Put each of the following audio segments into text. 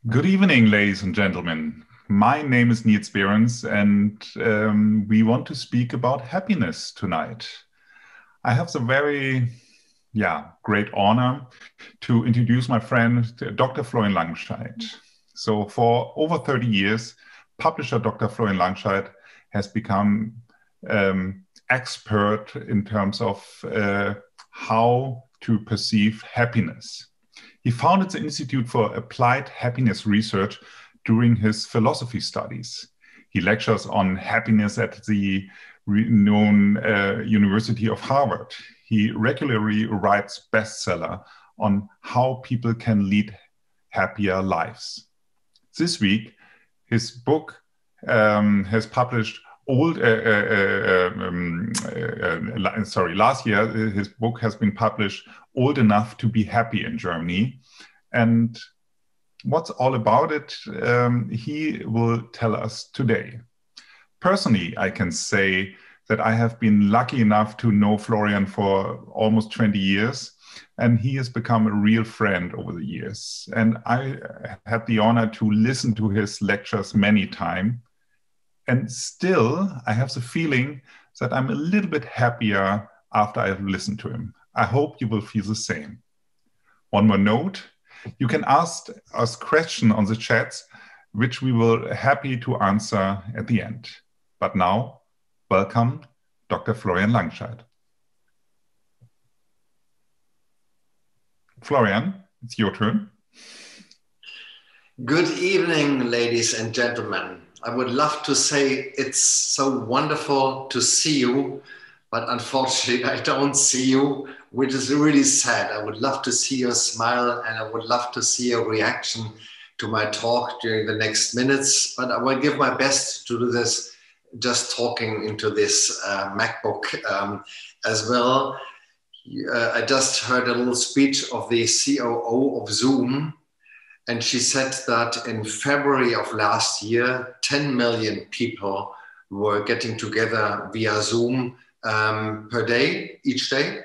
Good evening, ladies and gentlemen. My name is Niels Behrens, and we want to speak about happiness tonight. I have the very, great honor to introduce my friend, Dr. Florian Langenscheidt. So for over 30 years, publisher Dr. Florian Langsheidt has become expert in terms of how to perceive happiness. He founded the Institute for Applied Happiness Research during his philosophy studies. He lectures on happiness at the renowned University of Harvard. He regularly writes bestseller on how people can lead happier lives. This week, his book has published last year, his book has been published, Old Enough to Be Happy in Germany. And what's all about it, he will tell us today. Personally, I can say that I have been lucky enough to know Florian for almost 20 years, and he has become a real friend over the years. And I had the honor to listen to his lectures many times. And still, I have the feeling that I'm a little bit happier after I've listened to him. I hope you will feel the same. One more note, you can ask us questions on the chats, which we will happy to answer at the end. But now, welcome, Dr. Florian Langsheidt. Florian, it's your turn. Good evening, ladies and gentlemen. I would love to say it's so wonderful to see you, but unfortunately I don't see you, which is really sad. I would love to see your smile and I would love to see your reaction to my talk during the next minutes, but I will give my best to do this just talking into this MacBook as well. I just heard a little speech of the COO of Zoom, and she said that in February of last year, 10 million people were getting together via Zoom per day, each day.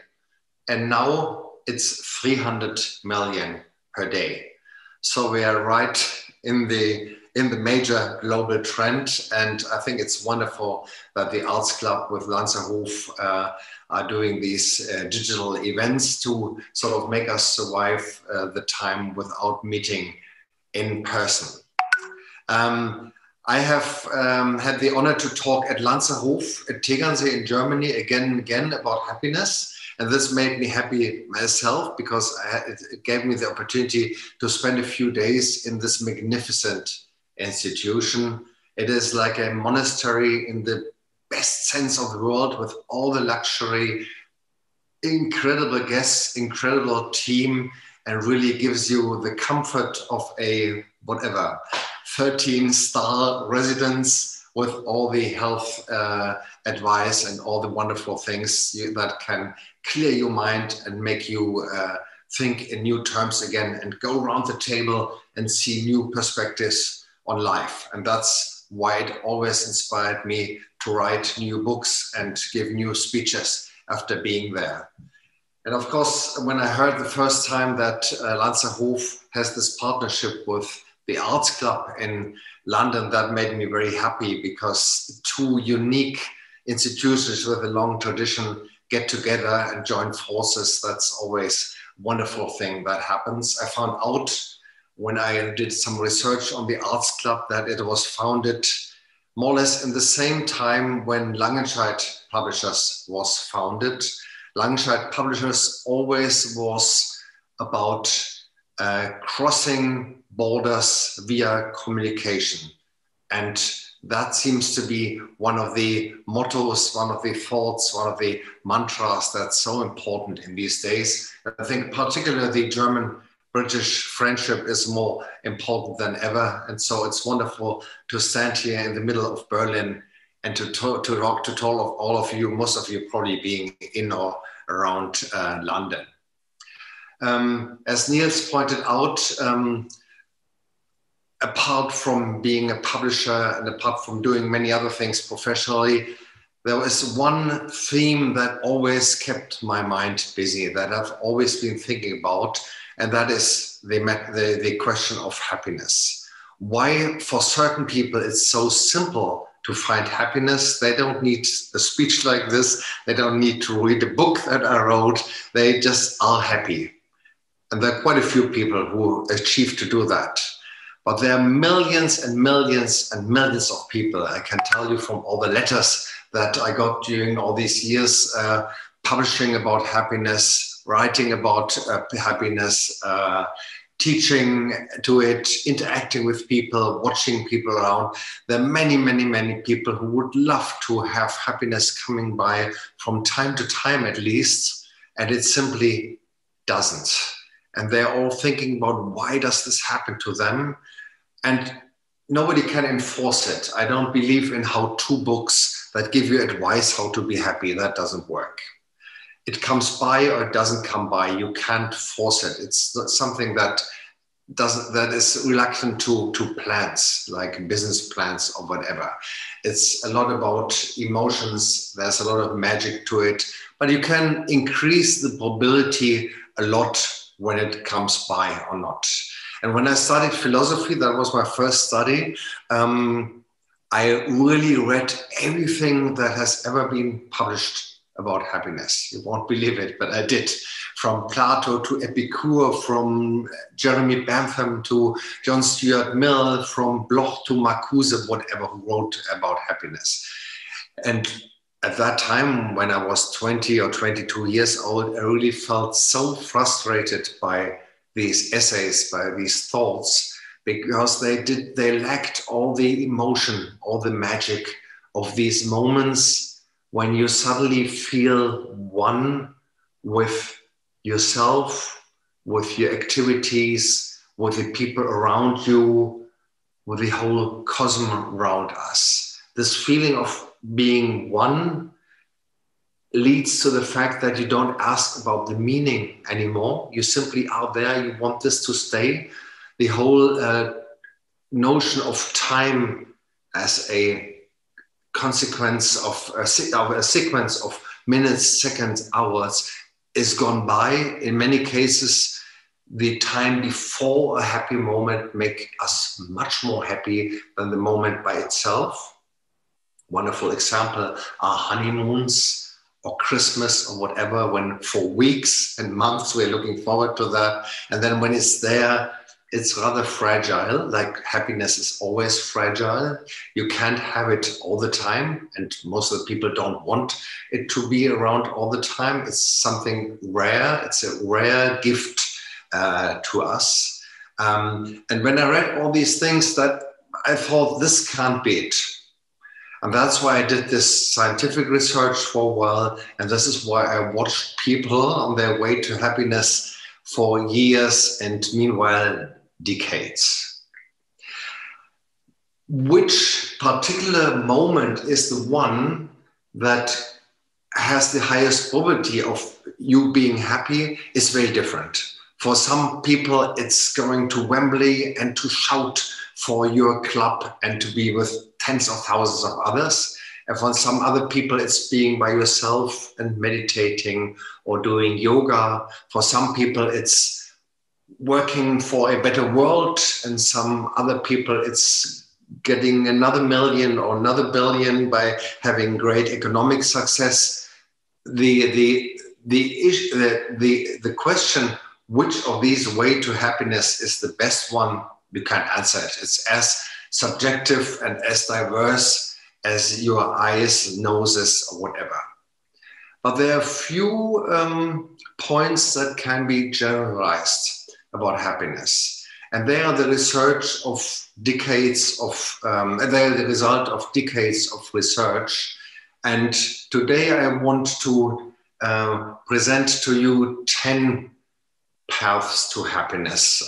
And now it's 300 million per day. So we are right in the major global trend. And I think it's wonderful that the Arts Club with Lanserhof are doing these digital events to sort of make us survive the time without meeting in person. I have had the honor to talk at Lanserhof at Tegernsee in Germany again and again about happiness. And this made me happy myself because it gave me the opportunity to spend a few days in this magnificent institution. It is like a monastery in the best sense of the word, with all the luxury, incredible guests, incredible team, and really gives you the comfort of a 13-star residence with all the health advice and all the wonderful things that can clear your mind and make you think in new terms again and go around the table and see new perspectives on life. And that's why it always inspired me to write new books and give new speeches after being there. And of course, when I heard the first time that Lanserhof has this partnership with the Arts Club in London, that made me very happy because two unique institutions with a long tradition get together and join forces. That's always a wonderful thing that happens. I found out when I did some research on the Arts Club that it was founded more or less in the same time when Langenscheidt Publishers was founded. Langenscheidt Publishers always was about crossing borders via communication. And that seems to be one of the mottos, one of the thoughts, one of the mantras that's so important in these days. I think particularly the German-British friendship is more important than ever. And so it's wonderful to stand here in the middle of Berlin and to talk to all of you, most of you probably being in or around London. As Niels pointed out, apart from being a publisher and apart from doing many other things professionally, there was one theme that always kept my mind busy, that I've always been thinking about, and that is the question of happiness. Why, for certain people, it's so simple to find happiness. They don't need a speech like this. They don't need to read a book that I wrote. They just are happy. And there are quite a few people who achieve to do that. But there are millions and millions and millions of people. I can tell you from all the letters that I got during all these years, publishing about happiness, writing about happiness, teaching to it, interacting with people, watching people around. There are many, many, many people who would love to have happiness coming by from time to time at least, and it simply doesn't. And they're all thinking about why does this happen to them? And nobody can enforce it. I don't believe in how-to books that give you advice how to be happy. That doesn't work. It comes by or it doesn't come by. You can't force it. It's not something that is reluctant to plans, like business plans or whatever. It's a lot about emotions. There's a lot of magic to it, but you can increase the probability a lot when it comes by or not. And when I studied philosophy, that was my first study, I really read everything that has ever been published about happiness. You won't believe it, but I did. From Plato to Epicure, from Jeremy Bentham to John Stuart Mill, from Bloch to Marcuse, whatever, who wrote about happiness. And at that time, when I was 20 or 22 years old, I really felt so frustrated by these essays, by these thoughts, because they lacked all the emotion, all the magic of these moments when you suddenly feel one with yourself, with your activities, with the people around you, with the whole cosmos around us. This feeling of being one leads to the fact that you don't ask about the meaning anymore. You simply are there. You want this to stay. The whole notion of time as a consequence of a sequence of minutes, seconds, hours is gone by. In many cases, the time before a happy moment make us much more happy than the moment by itself. Wonderful example are honeymoons or Christmas or whatever, when for weeks and months we're looking forward to that. And then when it's there, it's rather fragile, like happiness is always fragile. You can't have it all the time, and most of the people don't want it to be around all the time. It's something rare. It's a rare gift to us. And when I read all these things, that I thought, this can't be it. And that's why I did this scientific research for a while, and this is why I watched people on their way to happiness for years and meanwhile decades. Which particular moment is the one that has the highest probability of you being happy is very different. For some people, it's going to Wembley and to shout for your club and to be with tens of thousands of others. And for some other people, it's being by yourself and meditating or doing yoga. For some people, it's working for a better world, and some other people it's getting another million or another billion by having great economic success. The question, which of these way to happiness is the best one, you can't answer it. It's as subjective and as diverse as your eyes, noses, or whatever. But there are few points that can be generalized about happiness. And they are the research of decades of, they are the result of decades of research. And today I want to present to you 10 paths to happiness.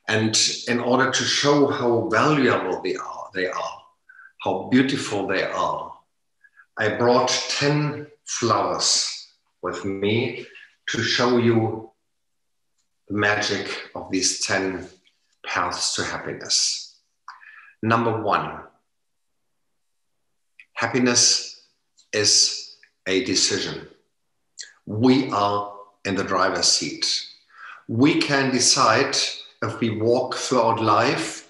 And in order to show how valuable they are, how beautiful they are, I brought 10 flowers with me to show you the magic of these 10 paths to happiness. Number 1, happiness is a decision. We are in the driver's seat. we can decide if we walk throughout life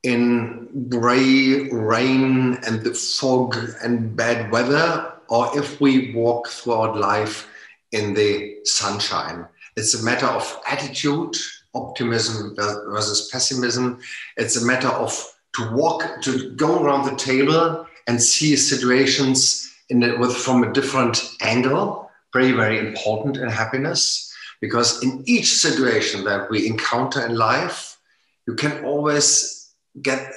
in gray, rain and the fog and bad weather, or if we walk throughout life in the sunshine. It's a matter of attitude, optimism versus pessimism. It's a matter of to go around the table and see situations from a different angle. Very, very important in happiness, because in each situation that we encounter in life, you can always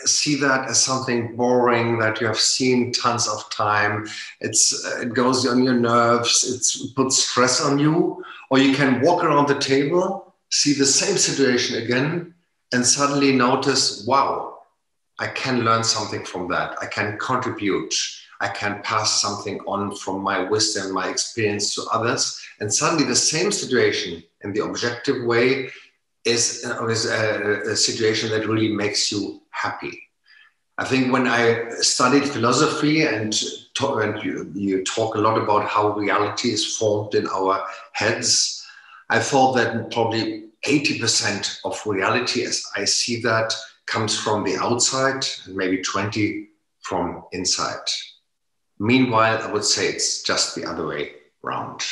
see that as something boring that you have seen tons of time. It goes on your nerves, it puts stress on you. Or you can walk around the table, see the same situation again, and suddenly notice, wow, I can learn something from that. I can contribute. I can pass something on from my wisdom, my experience to others. And suddenly the same situation in the objective way is a situation that really makes you happy. I think when I studied philosophy and you talk a lot about how reality is formed in our heads, I thought that probably 80% of reality, as I see that, comes from the outside and maybe 20 from inside. Meanwhile, I would say it's just the other way around.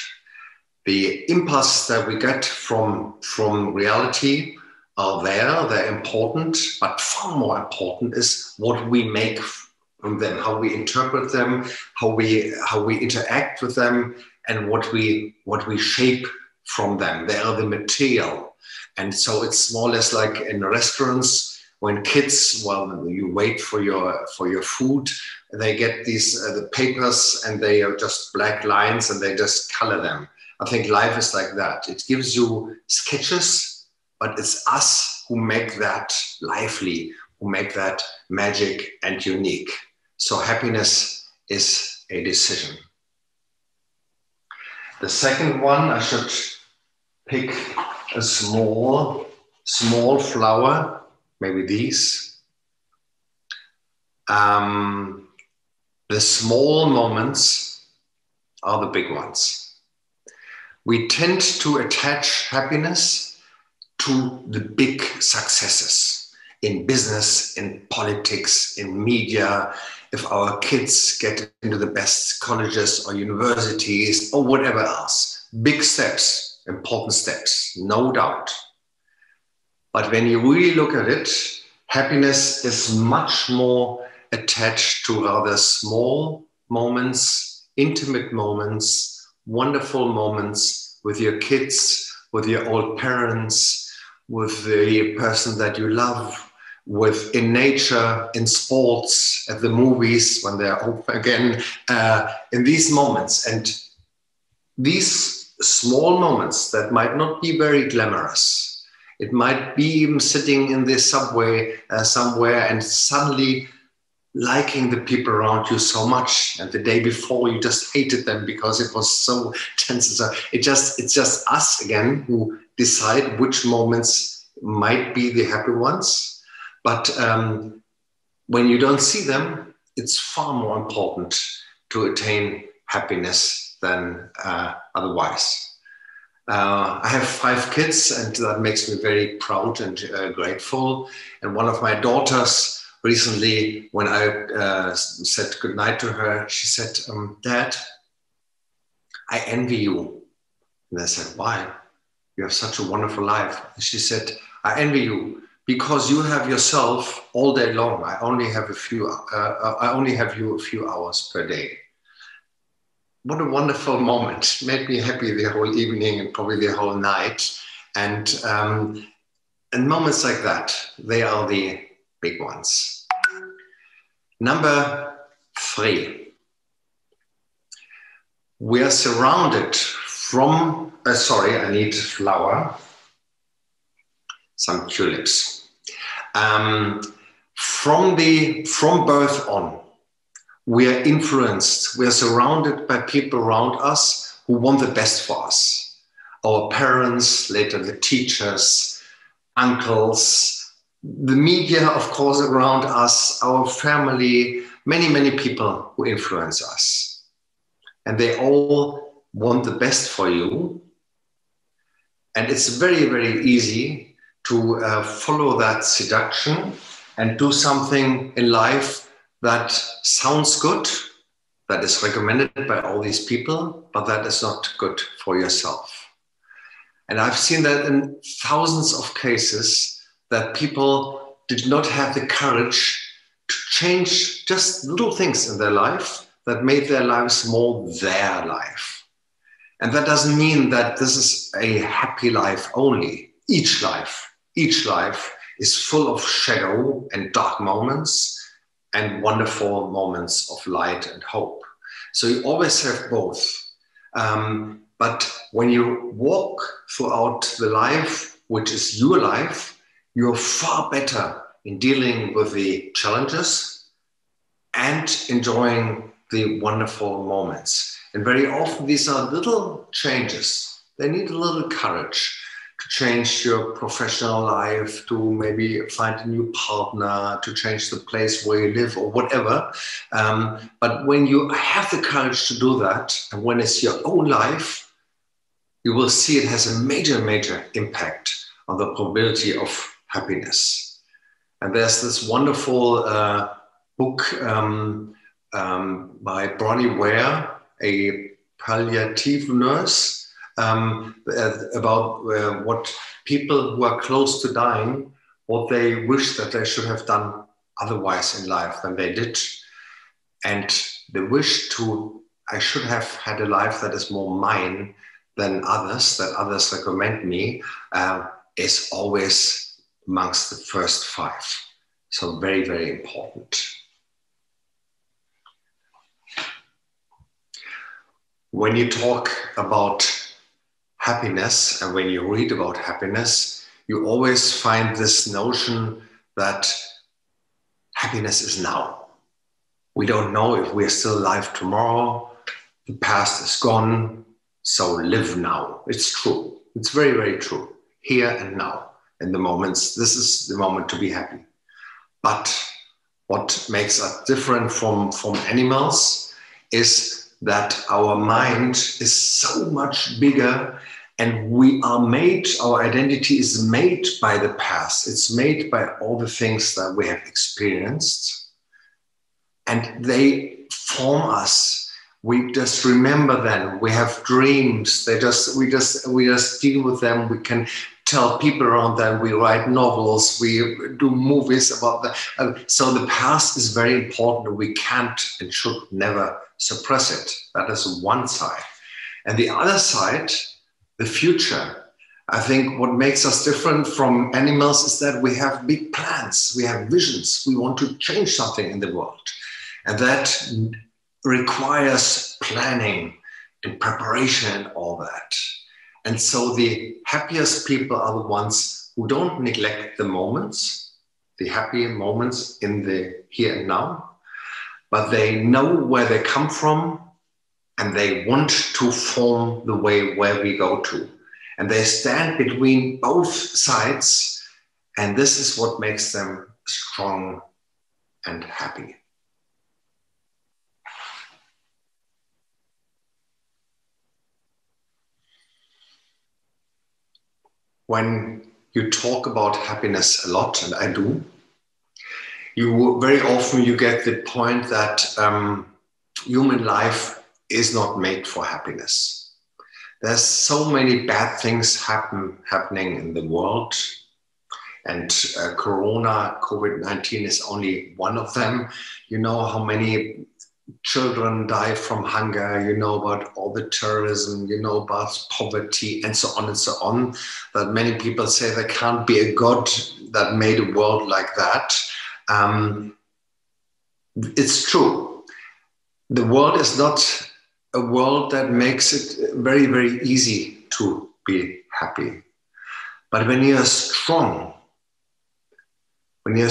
The impulses that we get from reality are there, they're important, but far more important is what we make from them, how we interpret them, how we interact with them, and what we shape from them. They are the material. And so it's more or less like in restaurants when kids, well, you wait for your food, they get these the papers and they are just black lines and they just color them. I think life is like that. It gives you sketches, but it's us who make that lively, who make that magic and unique. So happiness is a decision. The second one, I should pick a small flower, maybe these. The small moments are the big ones. We tend to attach happiness to the big successes in business, in politics, in media. If our kids get into the best colleges or universities or whatever else, big steps, important steps, no doubt. But when you really look at it, happiness is much more attached to rather small moments, intimate moments, wonderful moments with your kids, with your old parents, with the person that you love, in nature, in sports, at the movies when they're open again, in these moments. And these small moments that might not be very glamorous, it might be even sitting in the subway somewhere and suddenly liking the people around you so much, and the day before you just hated them because it was so tense. It's just us again who decide which moments might be the happy ones. But when you don't see them, it's far more important to attain happiness than otherwise. I have 5 kids, and that makes me very proud and grateful. And one of my daughters, recently, when I said goodnight to her, she said, Dad, I envy you. And I said, why? You have such a wonderful life. And she said, I envy you because you have yourself all day long. I only have you a few hours per day. What a wonderful moment. It made me happy the whole evening and probably the whole night. And moments like that, they are the big ones. Number 3. We are surrounded from, I need flower, some tulips. From birth on, we are influenced, we are surrounded by people around us who want the best for us. Our parents, later the teachers, uncles, the media, of course, around us, our family, many, many people who influence us. And they all want the best for you. And it's very, very easy to follow that seduction and do something in life that sounds good, that is recommended by all these people, but that is not good for yourself. And I've seen that in thousands of cases, that people did not have the courage to change just little things in their life that made their lives more their life. And that doesn't mean that this is a happy life only. Each life is full of shadow and dark moments and wonderful moments of light and hope. So you always have both. But when you walk throughout the life, which is your life, you're far better in dealing with the challenges and enjoying the wonderful moments. And very often these are little changes. They need a little courage to change your professional life, to maybe find a new partner, to change the place where you live or whatever. But when you have the courage to do that, and when it's your own life, you will see it has a major, major impact on the probability of happiness. And there's this wonderful book by Bronnie Ware, a palliative nurse, about what people who are close to dying, what they wish that they should have done otherwise in life than they did. And the wish to, I should have had a life that is more mine than others, that others recommend me, is always amongst the first five. So very, very important. When you talk about happiness and when you read about happiness, you always find this notion that happiness is now. We don't know if we're still alive tomorrow. The past is gone, so live now. It's true. It's very, very true. Here and now, in the moments, this is the moment to be happy. But what makes us different from animals is that our mind is so much bigger, and we are made, our identity is made by the past. It's made by all the things that we have experienced, and they form us. We just remember them. We have dreams. We just deal with them. We can tell people around them. We write novels. We do movies about them. So the past is very important. We can't and should never suppress it. That is one side. And the other side, the future. I think what makes us different from animals is that we have big plans. We have visions. We want to change something in the world. And that requires planning and preparation and all that. And so the happiest people are the ones who don't neglect the moments, the happy moments in the here and now, but they know where they come from and they want to form the way where we go to. And they stand between both sides, and this is what makes them strong and happy. When you talk about happiness a lot, and I do, very often you get the point that human life is not made for happiness. There's so many bad things happening in the world, and COVID-19 is only one of them. You know how many children die from hunger, you know about all the terrorism, you know about poverty, and so on, that many people say there can't be a God that made a world like that. It's true. The world is not a world that makes it very, very easy to be happy. But when you're strong, you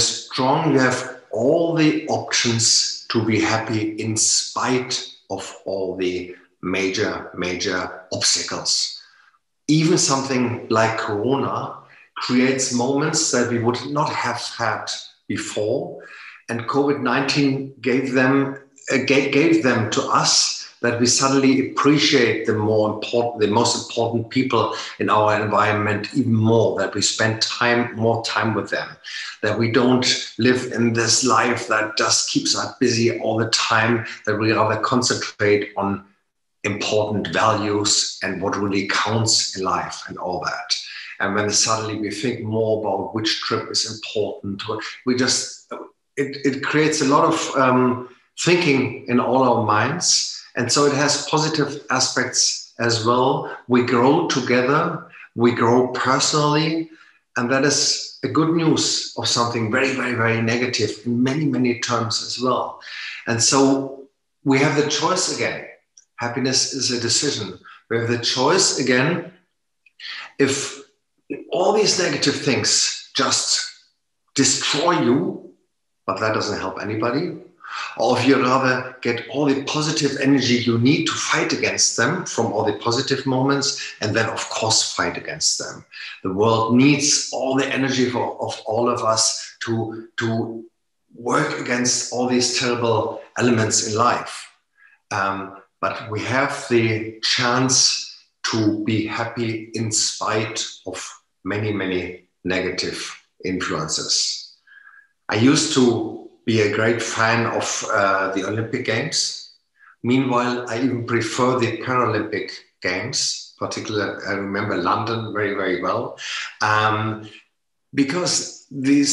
have all the options to be happy in spite of all the major, major obstacles. Even something like Corona creates moments that we would not have had before. And COVID-19 gave them to us that we suddenly appreciate the most important people in our environment even more, that we spend more time with them, that we don't live in this life that just keeps us busy all the time, that we rather concentrate on important values and what really counts in life and all that. And when suddenly we think more about which trip is important, it creates a lot of thinking in all our minds. And so it has positive aspects as well. We grow together, we grow personally, and that is a good news of something very, very, very negative in many, many terms as well. And so we have the choice again. Happiness is a decision. We have the choice again. If all these negative things just destroy you, but that doesn't help anybody, or if you rather get all the positive energy you need to fight against them from all the positive moments, and then of course fight against them. The world needs all the energy of all of us to work against all these terrible elements in life. But we have the chance to be happy in spite of many, many negative influences. I used to be a great fan of the Olympic Games. Meanwhile, I even prefer the Paralympic Games, particularly I remember London very, very well, because the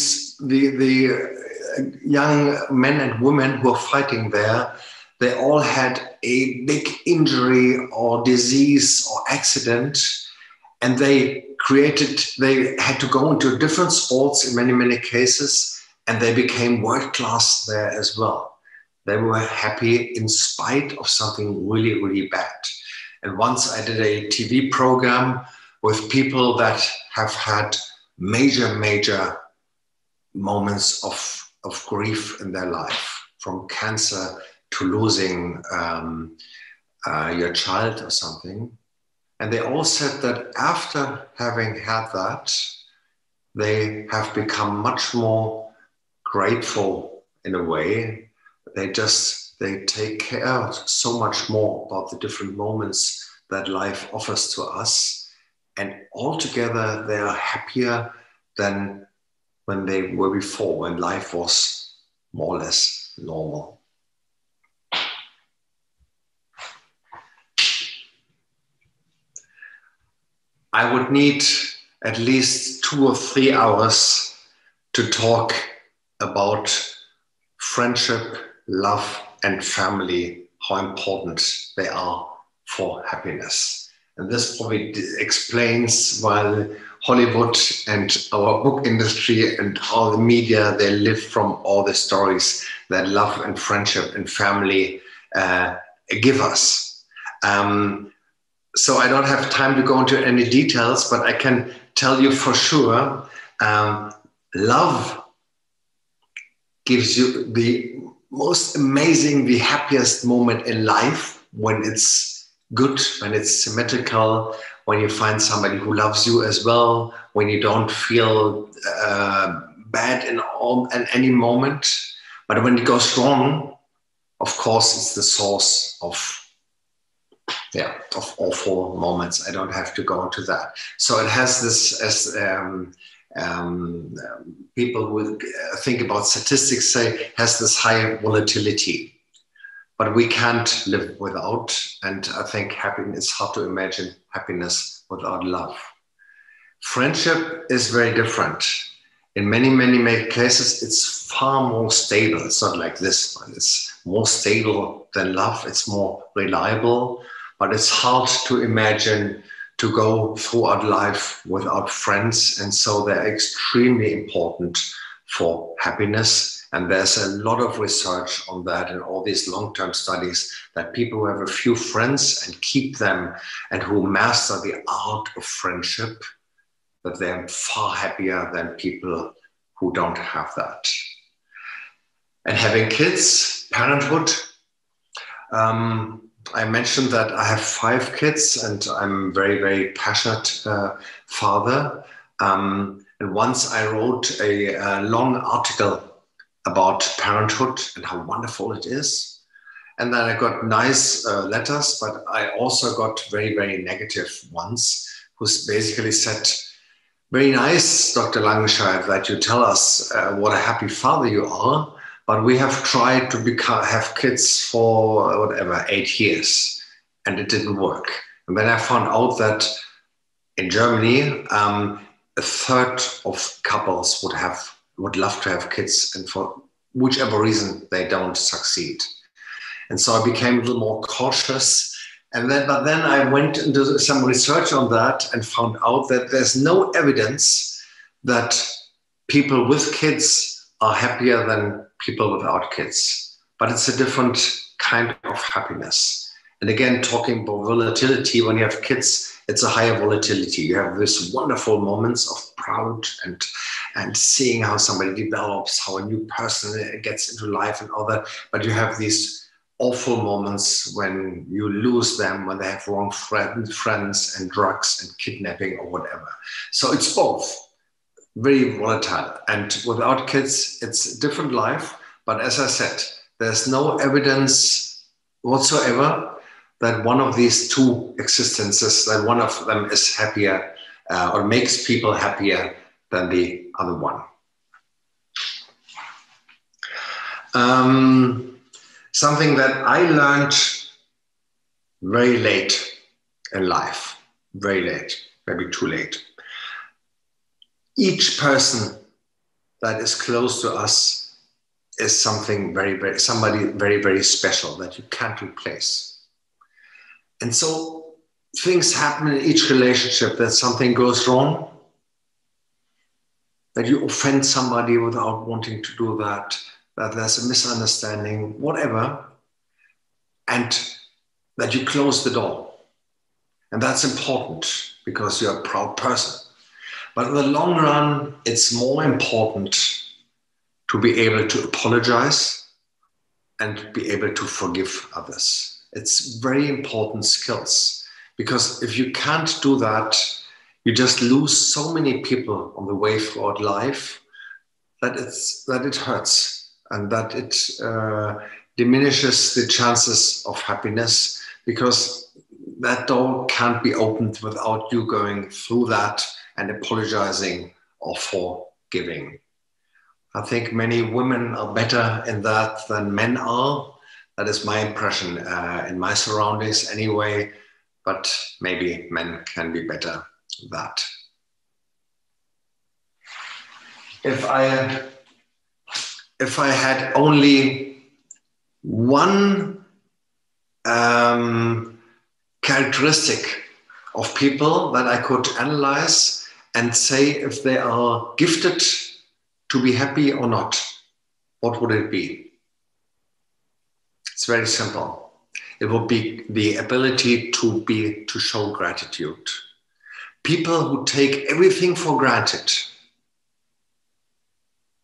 young men and women who are fighting there, they all had a big injury or disease or accident, and they had to go into different sports in many, many cases, and they became world class there as well. They were happy in spite of something really, really bad. And once I did a TV program with people that have had major, major moments of grief in their life, from cancer to losing your child or something. And they all said that after having had that, they have become much more grateful in a way. They take care so much more about the different moments that life offers to us. And altogether, they are happier than when they were before, when life was more or less normal. I would need at least 2 or 3 hours to talk about friendship, love, and family, how important they are for happiness. And this probably explains why Hollywood and our book industry and all the media, they live from all the stories that love and friendship and family give us. So I don't have time to go into any details, but I can tell you for sure, love gives you the most amazing, the happiest moment in life, when it's good, when it's symmetrical, when you find somebody who loves you as well, when you don't feel bad in any moment. But when it goes wrong, of course, it's the source of awful moments. I don't have to go into that. So it has this, as people who think about statistics say, has this high volatility. But we can't live without, and I think it's hard to imagine happiness without love. Friendship is very different. In many, many, many cases, it's far more stable. It's not like this one. It's more stable than love. It's more reliable. But it's hard to imagine to go throughout life without friends. And so they're extremely important for happiness. And there's a lot of research on that and all these long-term studies, that people who have a few friends and keep them and who master the art of friendship, that they're far happier than people who don't have that. And having kids, parenthood, I mentioned that I have 5 kids and I'm very, very passionate father. And once I wrote a long article about parenthood and how wonderful it is. And then I got nice letters, but I also got very, very negative ones, who basically said, very nice, Dr. Langenscheidt, that you tell us what a happy father you are, but we have tried to have kids for whatever, 8 years, and it didn't work. And then I found out that in Germany, a third of couples would love to have kids, and for whichever reason they don't succeed. And so I became a little more cautious. But then I went into some research on that and found out that there's no evidence that people with kids are happier than people without kids. But it's a different kind of happiness. And again, talking about volatility, when you have kids, it's a higher volatility. You have these wonderful moments of proud and seeing how somebody develops, how a new person gets into life and all that. But you have these awful moments when you lose them, when they have wrong friends and drugs and kidnapping or whatever. So it's both very volatile. And without kids, it's a different life. But as I said, there's no evidence whatsoever that one of these two existences, that one of them is happier or makes people happier than the other one. Something that I learned very late in life, very late, maybe too late. Each person that is close to us is something somebody very, very special that you can't replace. And so things happen in each relationship, that something goes wrong, that you offend somebody without wanting to do that, that there's a misunderstanding, whatever, and that you close the door. And that's important because you're a proud person. But in the long run, it's more important to be able to apologize and be able to forgive others. It's very important skills, because if you can't do that, you just lose so many people on the way throughout life that it hurts. And that it diminishes the chances of happiness, because that door can't be opened without you going through that and apologizing or forgiving. I think many women are better in that than men are. That is my impression in my surroundings anyway, but maybe men can be better at that. If I had only one characteristic of people that I could analyze and say if they are gifted to be happy or not, what would it be? It's very simple. It would be the ability to show gratitude. People who take everything for granted,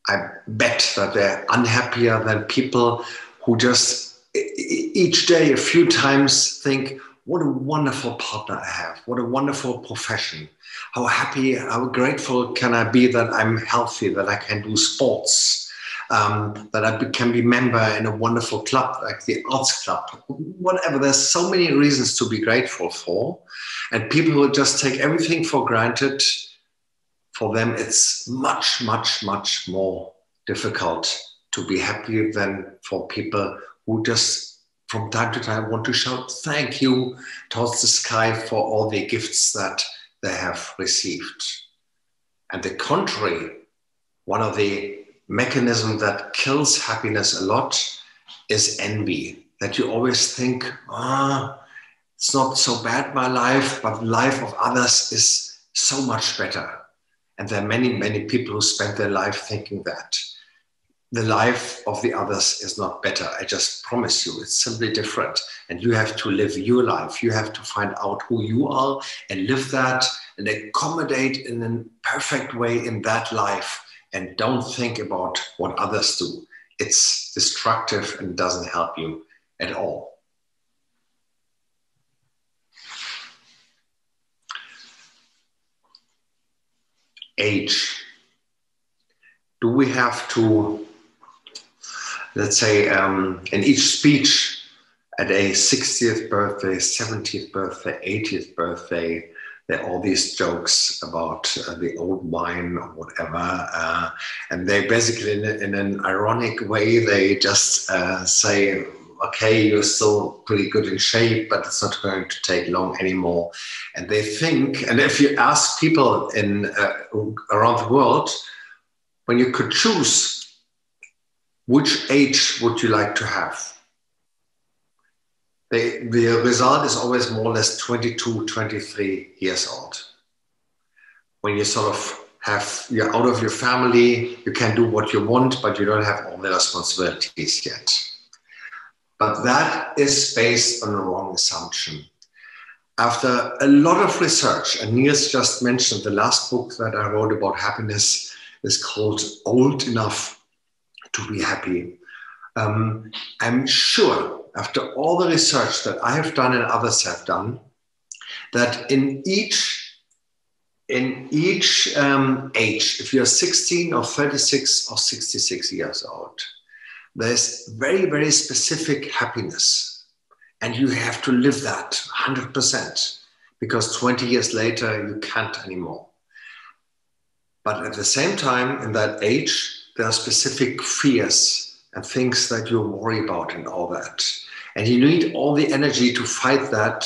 I bet that they're unhappier than people who just each day a few times think, what a wonderful partner I have, what a wonderful profession, how happy, how grateful can I be that I'm healthy, that I can do sports, that I can be a member in a wonderful club like the arts club, whatever. There's so many reasons to be grateful for. And people who just take everything for granted, for them, it's much, much, much more difficult to be happy than for people who just from time to time want to shout thank you towards the sky for all the gifts that they have received. And the contrary, one of the mechanisms that kills happiness a lot is envy, that you always think, it's not so bad, my life, but the life of others is so much better. And there are many, many people who spend their life thinking that. The life of the others is not better. I just promise you, it's simply different. And you have to live your life. You have to find out who you are and live that and accommodate in a perfect way in that life. And don't think about what others do. It's destructive and doesn't help you at all. Age. Do we have to, let's say, in each speech, at a 60th birthday, 70th birthday, 80th birthday, there are all these jokes about the old wine or whatever. And they basically, in an ironic way, they just say, okay, you're still pretty good in shape, but it's not going to take long anymore. And they think, and if you ask people around the world, when you could choose, which age would you like to have? The result is always more or less 22, 23 years old. When you sort of you're out of your family, you can do what you want, but you don't have all the responsibilities yet. But that is based on a wrong assumption. After a lot of research, and Niels just mentioned the last book that I wrote about happiness is called Old Enough to Be Happy. I'm sure, after all the research that I have done and others have done, that in each age, if you're 16 or 36 or 66 years old, there's very, very specific happiness. And you have to live that 100%, because 20 years later, you can't anymore. But at the same time, in that age, there are specific fears and things that you worry about and all that. And you need all the energy to fight that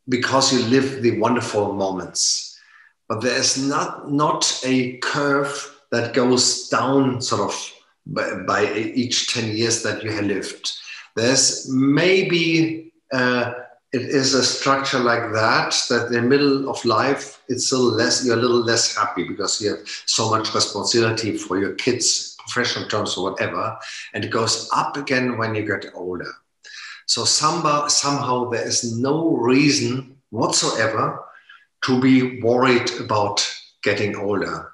because you live the wonderful moments. But there is not a curve that goes down sort of by each 10 years that you have lived. There's maybe, it is a structure like that in the middle of life, it's still you're a little less happy because you have so much responsibility for your kids, professional terms or whatever, and it goes up again when you get older. So somehow there is no reason whatsoever to be worried about getting older.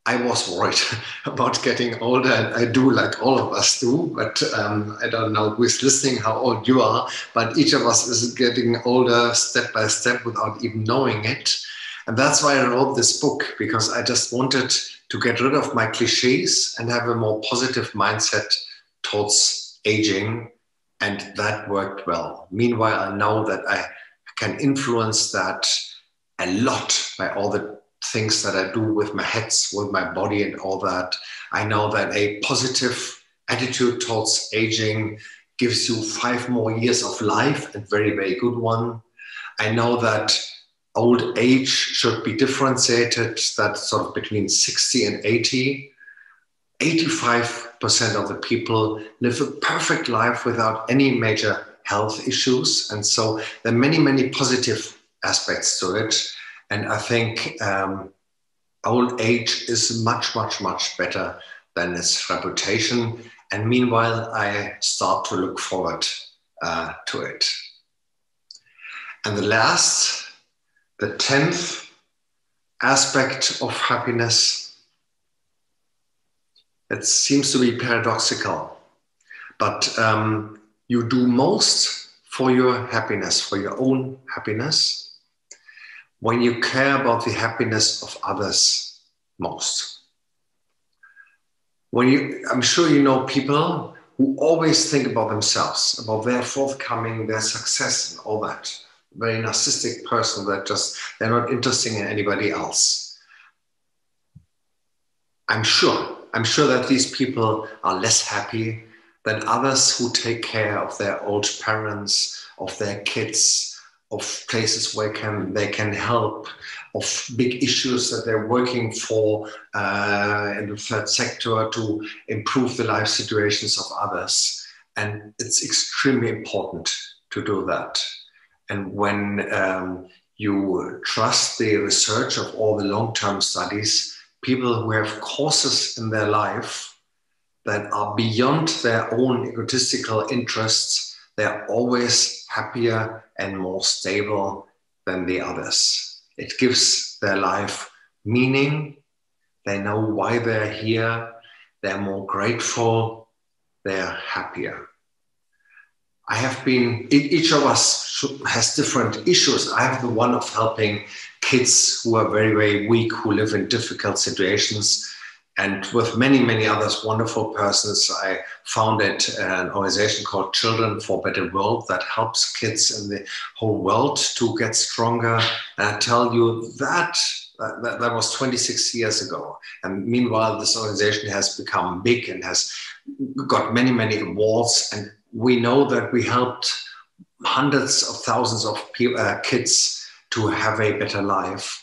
I was worried about getting older, and I do, like all of us do, but I don't know who is listening, how old you are, but each of us is getting older step by step without even knowing it. And that's why I wrote this book, because I just wanted to get rid of my cliches and have a more positive mindset towards aging, and that worked well. Meanwhile, I know that I can influence that a lot by all the things that I do with my heads, with my body and all that. I know that a positive attitude towards aging gives you 5 more years of life, and very, very good one. I know that old age should be differentiated, that sort of between 60 and 80. 85% of the people live a perfect life without any major health issues. And so there are many, many positive aspects to it. And I think old age is much, much, much better than its reputation. And meanwhile, I start to look forward to it. And the 10th aspect of happiness, it seems to be paradoxical, but you do most for your happiness, for your own happiness, when you care about the happiness of others most. I'm sure you know people who always think about themselves, about their forthcoming, their success and all that. Very narcissistic person that they're not interested in anybody else. I'm sure that these people are less happy than others who take care of their old parents, of their kids, of places where they can help, of big issues that they're working for in the third sector to improve the life situations of others. And it's extremely important to do that. And when you trust the research of all the long-term studies, people who have causes in their life that are beyond their own egotistical interests, they're always happier and more stable than the others. It gives their life meaning. They know why they're here. They're more grateful. They're happier. Each of us has different issues. I have the one of helping kids who are very, very weak, who live in difficult situations. And with many, many others, wonderful persons, I founded an organization called Children for a Better World that helps kids in the whole world to get stronger. And I tell you that was 26 years ago. And meanwhile, this organization has become big and has got many, many awards. And we know that we helped hundreds of thousands of kids to have a better life.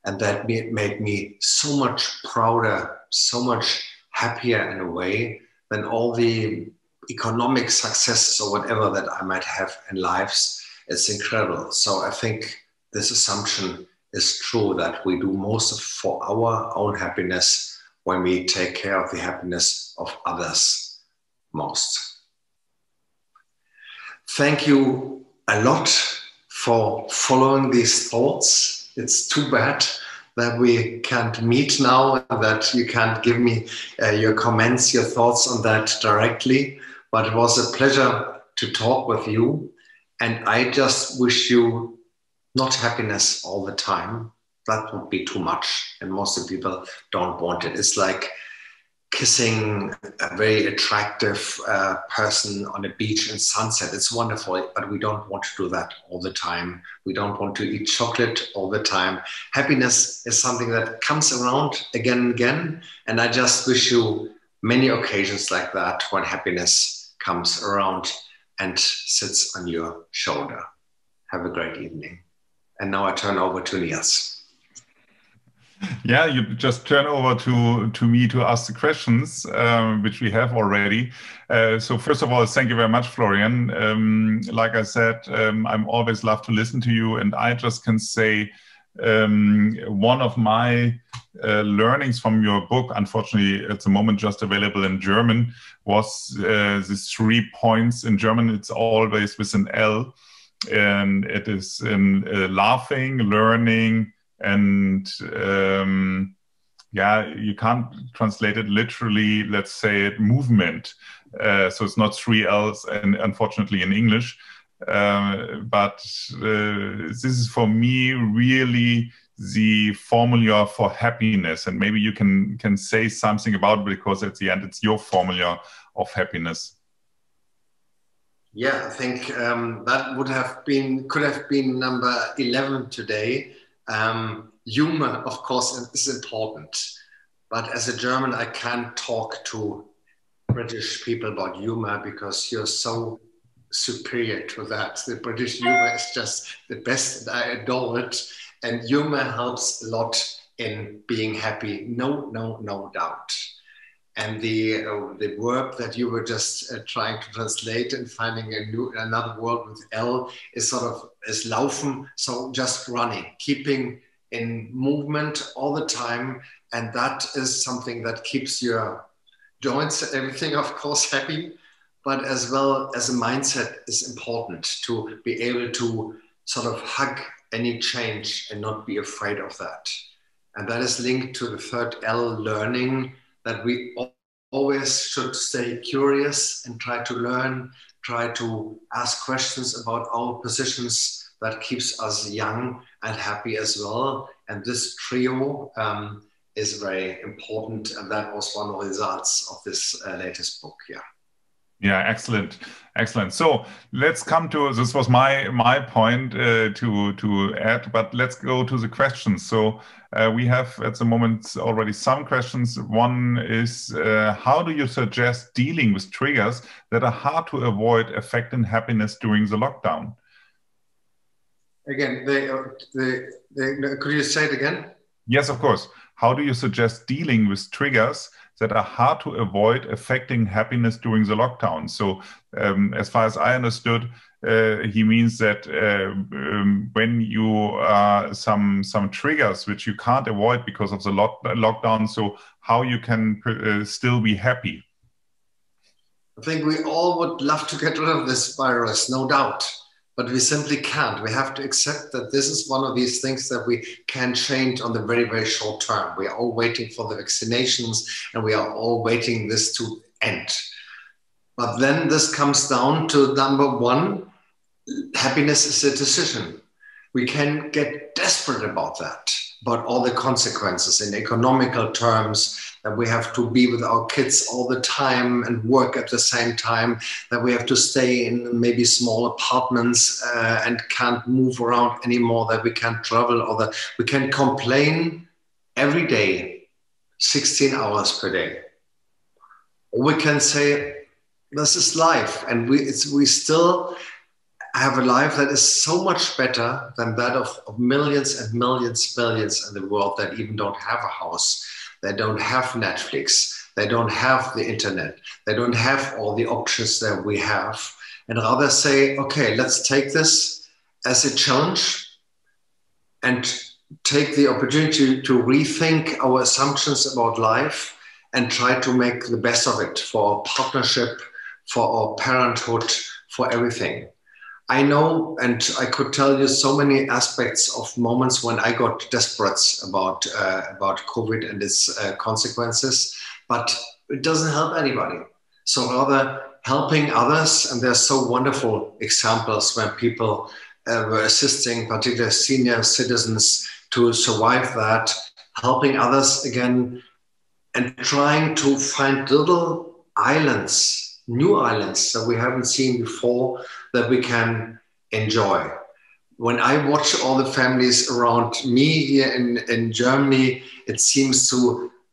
And that made me so much prouder, so much happier in a way than all the economic successes or whatever that I might have in lives. It's incredible. So I think this assumption is true, that we do most for our own happiness when we take care of the happiness of others most. Thank you a lot for following these thoughts. It's too bad that we can't meet now, and that you can't give me your comments, your thoughts on that directly. But it was a pleasure to talk with you. And I just wish you not happiness all the time. That would be too much. And most of the people don't want it. It's like kissing a very attractive person on a beach in sunset. It's wonderful, but we don't want to do that all the time. We don't want to eat chocolate all the time. Happiness is something that comes around again and again. And I just wish you many occasions like that when happiness comes around and sits on your shoulder. Have a great evening. And now I turn over to Niels. Yeah, you just turn over to me to ask the questions, which we have already. So first of all, thank you very much, Florian. Like I said, I'm always love to listen to you, and I just can say one of my learnings from your book, unfortunately at the moment just available in German, was these 3 points. In German, it's always with an L, and it is in laughing, learning, and yeah, you can't translate it literally, let's say it movement. So it's not 3 L's, and unfortunately in English. But this is for me really the formula for happiness. And maybe you can say something about it, because at the end it's your formula of happiness. Yeah, I think that could have been number 11 today. Humor, of course, is important, but as a German, I can't talk to British people about humor because you're so superior to that. The British humor is just the best, and I adore it. And humor helps a lot in being happy, no doubt. And the verb that you were just trying to translate and finding another word with L is is laufen, so just running, keeping in movement all the time. And that is something that keeps your joints, everything, of course, happy, but as well as a mindset is important to be able to hug any change and not be afraid of that. And that is linked to the third L, learning, that we always should stay curious and try to learn, try to ask questions about our positions. That keeps us young and happy as well. And this trio is very important. And that was one of the results of this latest book. Yeah. Yeah, excellent, excellent. So let's come to, this was my point to add, but let's go to the questions. So we have at the moment already some questions. One is, how do you suggest dealing with triggers that are hard to avoid affecting happiness during the lockdown? Again, could you say it again? Yes, of course. How do you suggest dealing with triggers that are hard to avoid affecting happiness during the lockdown? So as far as I understood, he means that when you some triggers which you can't avoid because of the lockdown, so how you can still be happy? I think we all would love to get rid of this virus, no doubt. But we simply can't. We have to accept that this is one of these things that we can change on the very, very short term. We are all waiting for the vaccinations, and we are all waiting this to end. But then this comes down to number one, happiness is a decision. We can get desperate about that, about all the consequences in economical terms, that we have to be with our kids all the time and work at the same time, that we have to stay in maybe small apartments and can't move around anymore, that we can't travel, or that we can complain every day, 16 hours per day. Or we can say, this is life, and we still have a life that is so much better than that of millions and millions in the world that even don't have a house, they don't have Netflix, they don't have the internet, they don't have all the options that we have, and rather say, okay, let's take this as a challenge and take the opportunity to rethink our assumptions about life and try to make the best of it for our partnership, for our parenthood, for everything. I know, and I could tell you so many aspects of moments when I got desperate about COVID and its consequences, but it doesn't help anybody. So rather helping others, and there's so wonderful examples when people were assisting, particularly senior citizens, to survive that, helping others again, and trying to find little islands, new islands that we haven't seen before that we can enjoy. When I watch all the families around me here in Germany, it seems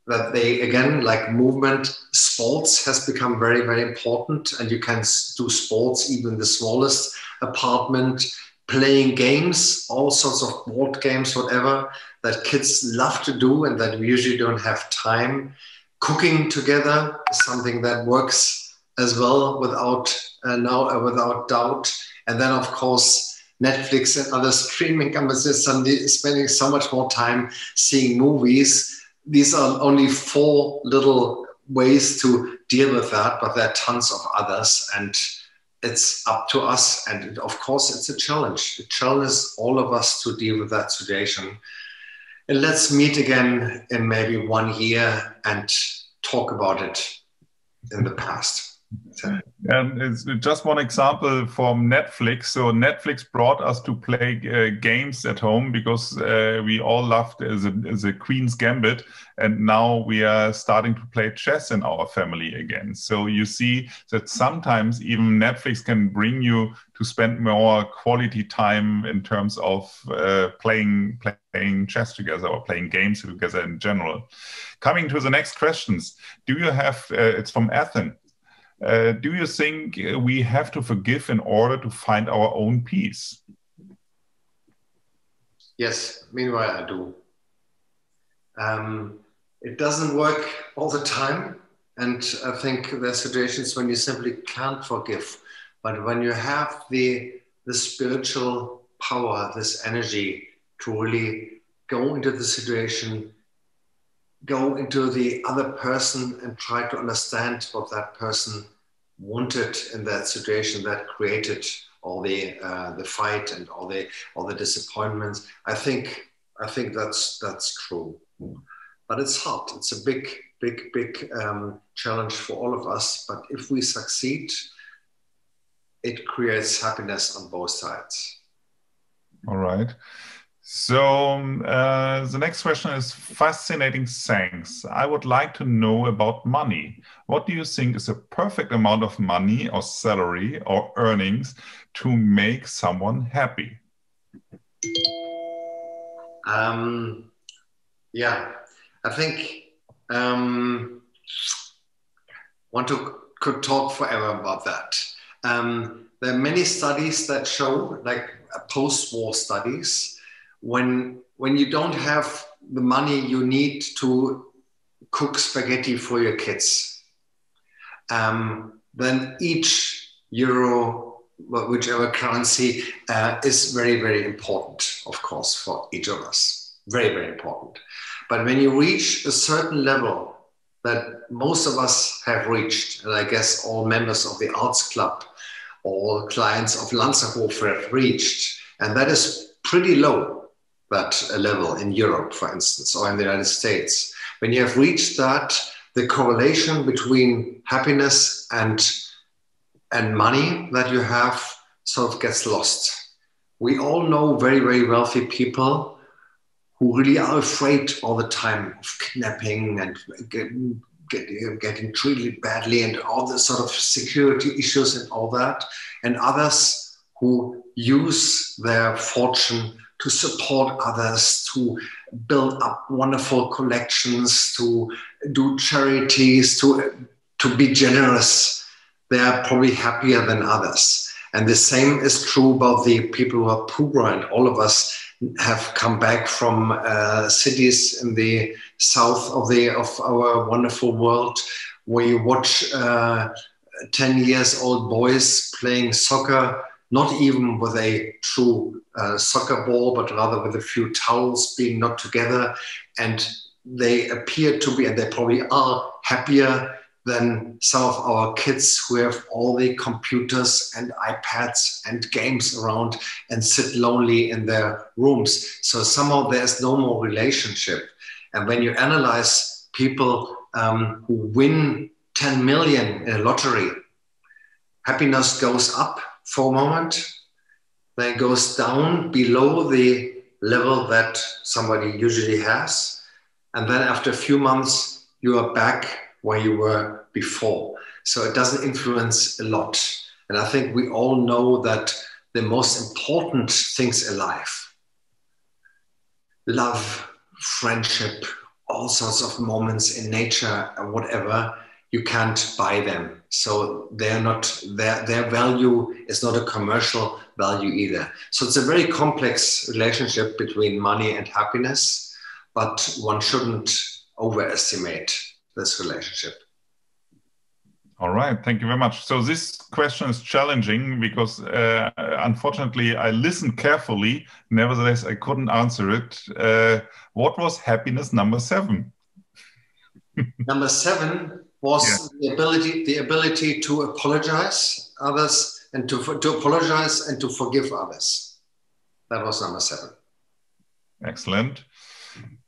that they, again, like movement, sports has become very, very important, and you can do sports even in the smallest apartment, playing games, all sorts of board games, whatever, that kids love to do and that we usually don't have time. Cooking together is something that works as well without doubt. And then, of course, Netflix and other streaming companies are spending so much more time seeing movies. These are only 4 little ways to deal with that, but there are tons of others, and it's up to us. And of course, it's a challenge. It challenges all of us to deal with that situation. And let's meet again in maybe 1 year and talk about it in the past. And it's just one example from Netflix. So Netflix brought us to play games at home because we all loved the Queen's Gambit, and now we are starting to play chess in our family again. So you see that sometimes even Netflix can bring you to spend more quality time in terms of playing chess together or playing games together in general. Coming to the next questions, do you have? It's from Ethan. Do you think we have to forgive in order to find our own peace? Yes, meanwhile I do. It doesn't work all the time, and I think there are situations when you simply can't forgive. But when you have the spiritual power, this energy to really go into the situation, go into the other person and try to understand what that person wanted in that situation that created all the fight and all the disappointments. I think that's true, but it's hard. It's a big challenge for all of us. But if we succeed, it creates happiness on both sides. All right. So the next question is fascinating. Thanks. I would like to know about money. What do you think is a perfect amount of money or salary or earnings to make someone happy? Yeah, I think could talk forever about that. There are many studies that show, like post-war studies, when you don't have the money you need to cook spaghetti for your kids, then each euro, whichever currency, is very, very important, of course, for each of us. Very, very important. But when you reach a certain level that most of us have reached, and I guess all members of the Arts Club, all clients of Lanserhof have reached, and that is pretty low, that level in Europe, for instance, or in the United States. When you have reached that, the correlation between happiness and money that you have sort of gets lost. We all know very, very wealthy people who really are afraid all the time of kidnapping and getting treated badly and all the sort of security issues and all that, and others who use their fortune to support others, to build up wonderful collections, to do charities, to be generous. They are probably happier than others. And the same is true about the people who are poorer, and all of us have come back from cities in the south of our wonderful world, where you watch 10-year-old boys playing soccer, not even with a true soccer ball, but rather with a few towels being knot together. And they appear to be, and they probably are, happier than some of our kids who have all the computers and iPads and games around and sit lonely in their rooms. So somehow there's no more relationship. And when you analyze people who win 10 million in a lottery, happiness goes up for a moment, then it goes down below the level that somebody usually has. And then after a few months, you are back where you were before. So it doesn't influence a lot. And I think we all know that the most important things in life, love, friendship, all sorts of moments in nature or whatever, you can't buy them. So they're not, their value is not a commercial value either. So it's a very complex relationship between money and happiness, but one shouldn't overestimate this relationship. All right, thank you very much. So this question is challenging because unfortunately I listened carefully. Nevertheless, I couldn't answer it. What was happiness number 7? Number 7 was the ability to apologize others and to apologize and to forgive others. That was number 7. Excellent.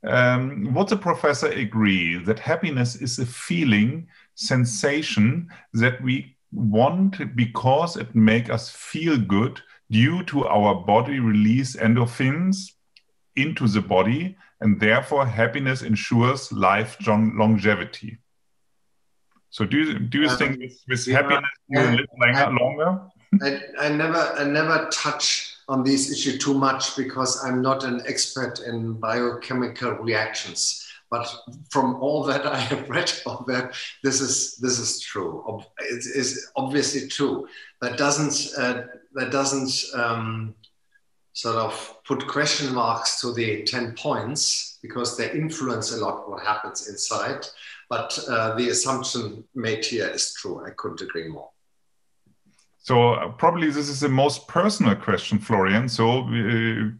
Would the professor agree that happiness is a feeling, sensation that we want because it makes us feel good due to our body release endorphins into the body, and therefore happiness ensures life longevity? So do you think with happiness you live longer? I never touch on this issue too much because I'm not an expert in biochemical reactions. But from all that I have read about that, this is true. It is obviously true. That doesn't sort of put question marks to the 10 points because they influence a lot what happens inside. But the assumption made here is true. I couldn't agree more. So probably this is the most personal question, Florian. So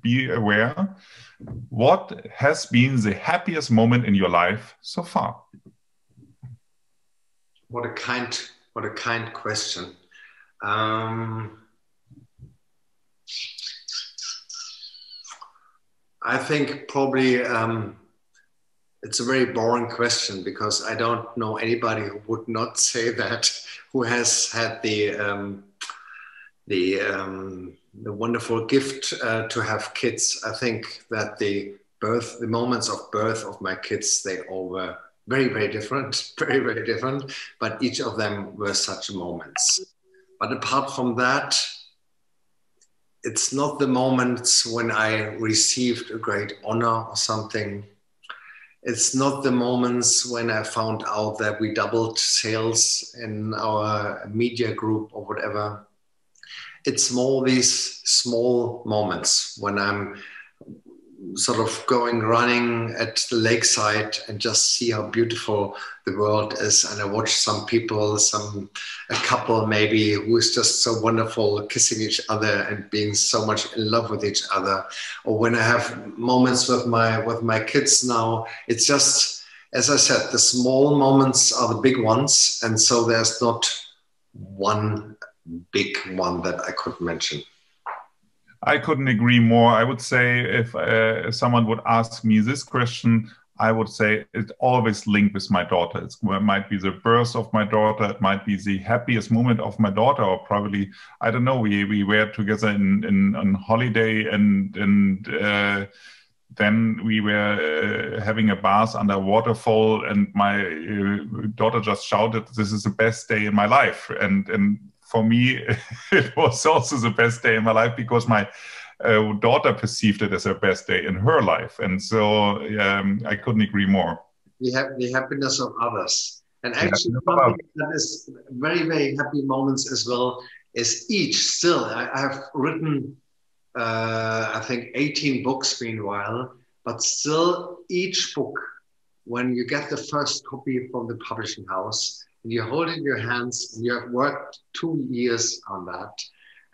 be aware. What has been the happiest moment in your life so far? What a kind question. I think probably it's a very boring question because I don't know anybody who would not say that, who has had the wonderful gift to have kids. I think that the moments of birth of my kids, they all were very, very different, very, very different, but each of them were such moments. But apart from that, it's not the moments when I received a great honor or something. It's not the moments when I found out that we doubled sales in our media group or whatever. It's more these small moments when I'm sort of running at the lakeside and just see how beautiful the world is. And I watch some people, a couple maybe, who is just so wonderful, kissing each other and being so much in love with each other. Or when I have moments with my kids now, it's just, as I said, the small moments are the big ones. And so there's not one big one that I could mention. I couldn't agree more. I would say if someone would ask me this question, I would say it always linked with my daughter. It might be the birth of my daughter. It might be the happiest moment of my daughter, or probably, I don't know, we were together on holiday and then we were having a bath under a waterfall, and my daughter just shouted, "This is the best day in my life." And for me, it was also the best day in my life because my daughter perceived it as her best day in her life. And so I couldn't agree more. We have the happiness of others. And actually, something that is very, very happy moments as well is each still. I have written, I think, 18 books meanwhile, but still each book, when you get the first copy from the publishing house and you hold it in your hands and you have worked 2 years on that,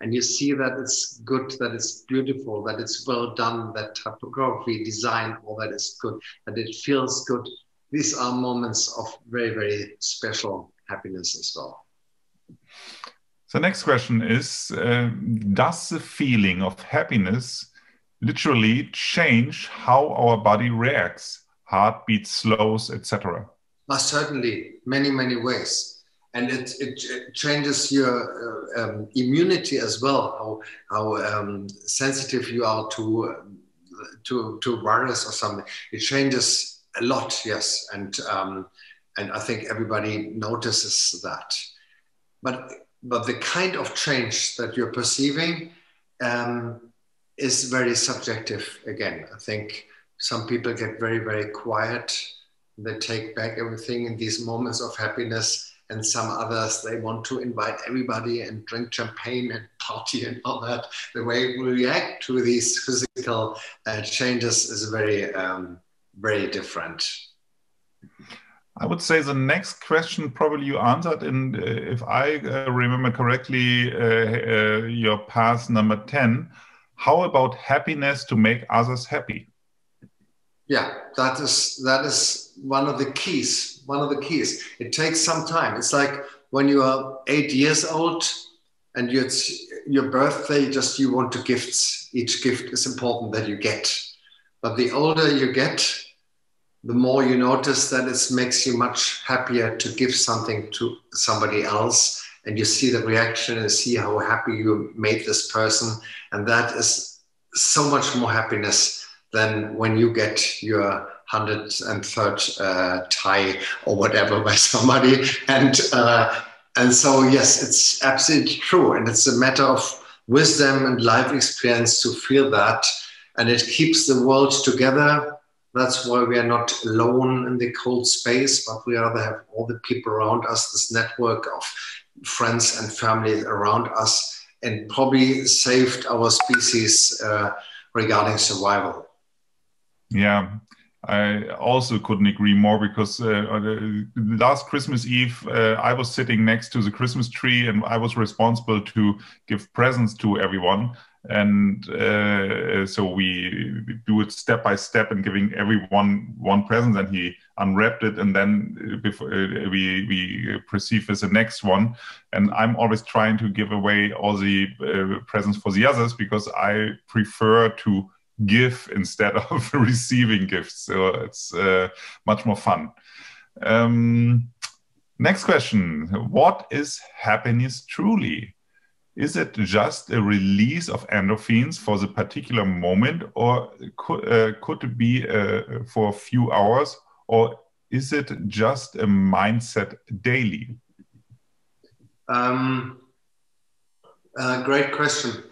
and you see that it's good, that it's beautiful, that it's well done, that typography, design, all that is good, that it feels good. These are moments of very, very special happiness as well. So next question is, does the feeling of happiness literally change how our body reacts, heartbeat slows, etc.? Certainly, many, many ways. And it changes your immunity as well, how sensitive you are to virus or something. It changes a lot, yes. And I think everybody notices that. But the kind of change that you're perceiving is very subjective again. I think some people get very, very quiet. They take back everything in these moments of happiness. And some others, they want to invite everybody and drink champagne and party and all that. The way we react to these physical changes is very, very different. I would say the next question probably you answered, and if I remember correctly, your path number 10. How about happiness to make others happy? Yeah, that is one of the keys. One of the keys. It takes some time. It's like when you are 8 years old and it's your birthday, just you want to gifts. Each gift is important that you get. But the older you get, the more you notice that it makes you much happier to give something to somebody else. And you see the reaction and see how happy you made this person. And that is so much more happiness than when you get your 103rd tie or whatever by somebody. And so, yes, it's absolutely true. And it's a matter of wisdom and life experience to feel that. And it keeps the world together. That's why we are not alone in the cold space, but we rather have all the people around us, this network of friends and family around us, and probably saved our species regarding survival. Yeah, I also couldn't agree more, because last Christmas Eve, I was sitting next to the Christmas tree and I was responsible to give presents to everyone. And so we do it step by step and giving everyone one present, and he unwrapped it, and then we proceed with the next one. And I'm always trying to give away all the presents for the others, because I prefer to give instead of receiving gifts. So it's much more fun. Next question. What is happiness truly? Is it just a release of endorphins for the particular moment, or could it be for a few hours, or is it just a mindset daily? Great question.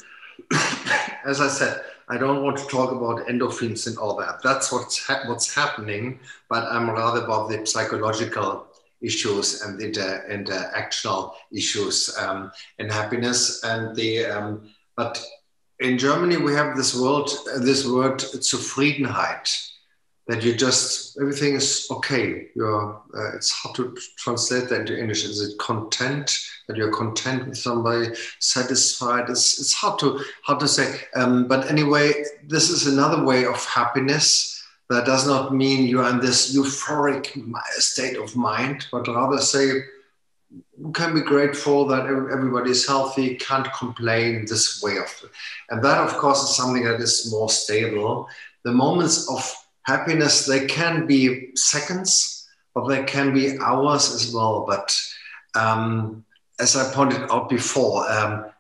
As I said, I don't want to talk about endorphins and all that. That's what's happening, but I'm rather about the psychological issues and the actual issues in happiness. And but in Germany we have this word Zufriedenheit, that you just, everything is okay. It's hard to translate that into English. Is it content? That you're content with somebody, satisfied? It's hard to say. But anyway, this is another way of happiness. That does not mean you are in this euphoric state of mind, but rather say, you can be grateful that everybody is healthy, can't complain, this way of it. And that, of course, is something that is more stable. The moments of happiness, they can be seconds, or they can be hours as well. But as I pointed out before,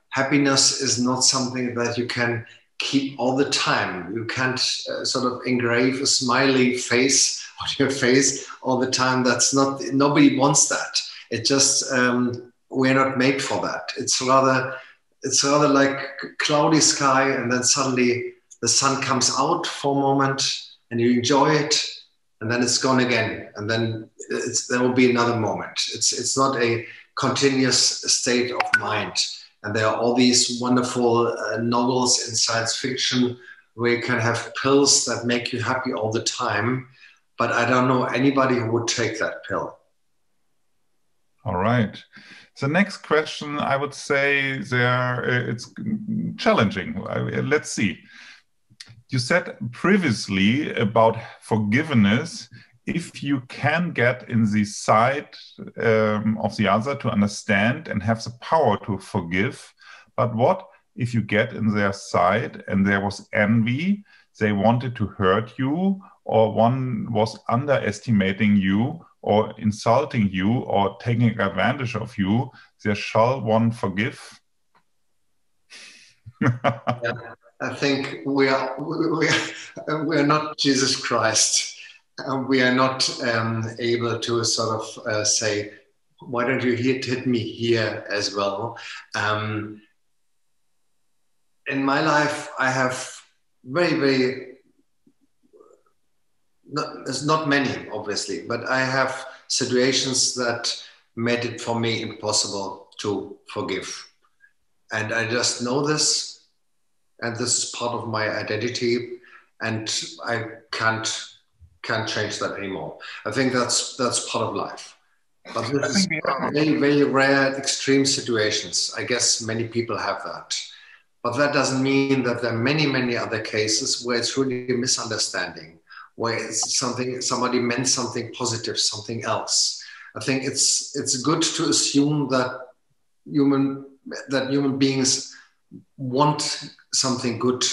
happiness is not something that you can keep all the time. You can't sort of engrave a smiley face on your face all the time. That's not, nobody wants that. It just, we're not made for that. It's rather like cloudy sky, and then suddenly the sun comes out for a moment and you enjoy it, and then it's gone again. And then there will be another moment. It's not a continuous state of mind. And there are all these wonderful novels in science fiction where you can have pills that make you happy all the time. But I don't know anybody who would take that pill. All right. The next question, I would say it's challenging. Let's see. You said previously about forgiveness. If you can get in the side of the other to understand and have the power to forgive, but what if you get in their side and there was envy, they wanted to hurt you, or one was underestimating you or insulting you or taking advantage of you, there shall one forgive? Yeah, I think we are not Jesus Christ. We are not able to sort of say, why don't you hit me here as well? In my life, I have there's not many, obviously, but I have situations that made it for me impossible to forgive. And I just know this, and this is part of my identity, and I can't change that anymore. I think that's part of life. But this is very, very rare, extreme situations. I guess many people have that. But that doesn't mean that there are many, many other cases where it's really a misunderstanding, where it's somebody meant something positive, something else. I think it's good to assume that human beings want something good.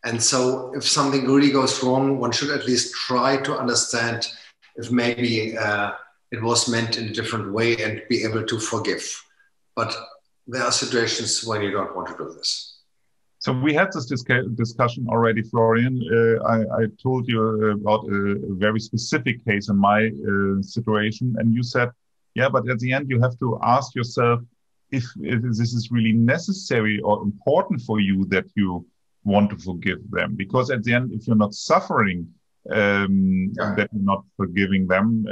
And so if something really goes wrong, one should at least try to understand if maybe it was meant in a different way and be able to forgive. But there are situations when you don't want to do this. So we had this discussion already, Florian. I told you about a very specific case in my situation, and you said, yeah, but at the end you have to ask yourself if this is really necessary or important for you that you want to forgive them. Because at the end, if you're not suffering, that you're not forgiving them,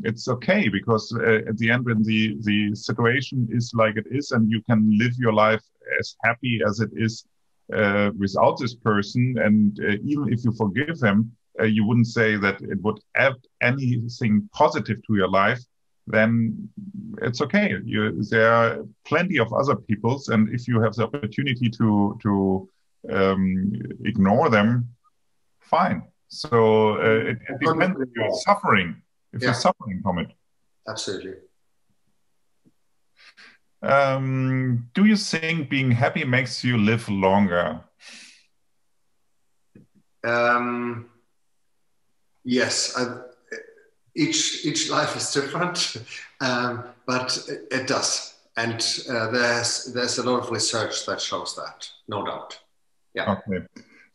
it's okay. Because at the end, when the situation is like it is, and you can live your life as happy as it is without this person, and even if you forgive them, you wouldn't say that it would add anything positive to your life, then it's okay. There are plenty of other peoples, and if you have the opportunity to ignore them, fine. So it depends if you're suffering, you're suffering from it. Absolutely. Do you think being happy makes you live longer? Yes. Each life is different, but it does. And there's a lot of research that shows that, no doubt. Yeah. Okay.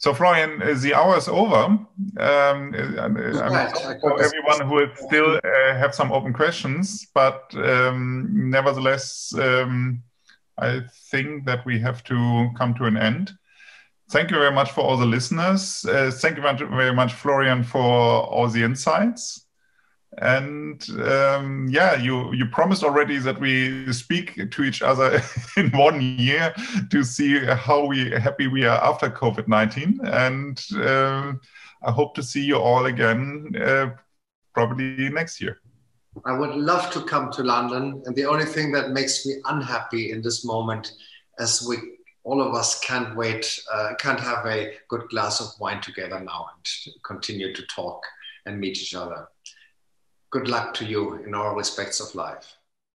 So, Florian, the hour is over. I'm sorry for everyone who would still have some open questions, but nevertheless, I think that we have to come to an end. Thank you very much for all the listeners. Thank you very much, Florian, for all the insights. And yeah, you promised already that we speak to each other in 1 year to see how happy we are after COVID-19. And I hope to see you all again probably next year. I would love to come to London. And the only thing that makes me unhappy in this moment, as all of us can't have a good glass of wine together now and continue to talk and meet each other. Good luck to you in all respects of life.